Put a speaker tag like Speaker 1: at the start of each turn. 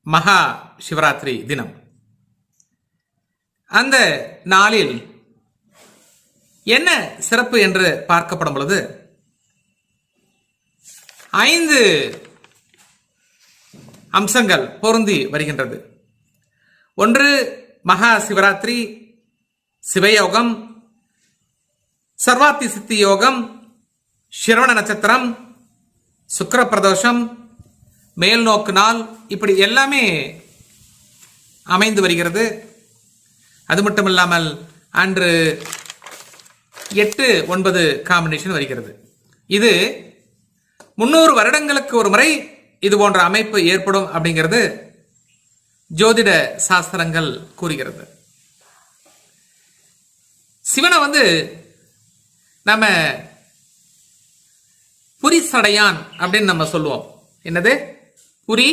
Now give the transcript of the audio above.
Speaker 1: மகா சிவராத்திரி தினம். அந்த நாளில் என்ன சிறப்பு என்று பார்க்கப்படும் பொழுது 5 அம்சங்கள் பொருந்தி வருகின்றது. ஒன்று மகா சிவராத்திரி, சிவயோகம், சர்வாத்தி சித்தி யோகம், சிரவண நட்சத்திரம், சுக்கிர பிரதோஷம், மேல்நோக்கு நாள், இப்படி எல்லாமே அமைந்து வருகிறது. அது மட்டும் இல்லாமல் அன்று 8-9 காம்பினேஷன் வருகிறது. இது 300 வருடங்களுக்கு ஒரு முறை இது போன்ற அமைப்பு ஏற்படும் அப்படிங்கிறது ஜோதிட சாஸ்திரங்கள் கூறுகிறது. சிவனை நம்ம புரி சடையான் அப்படின்னு நம்ம சொல்லுவோம். என்னது? புரி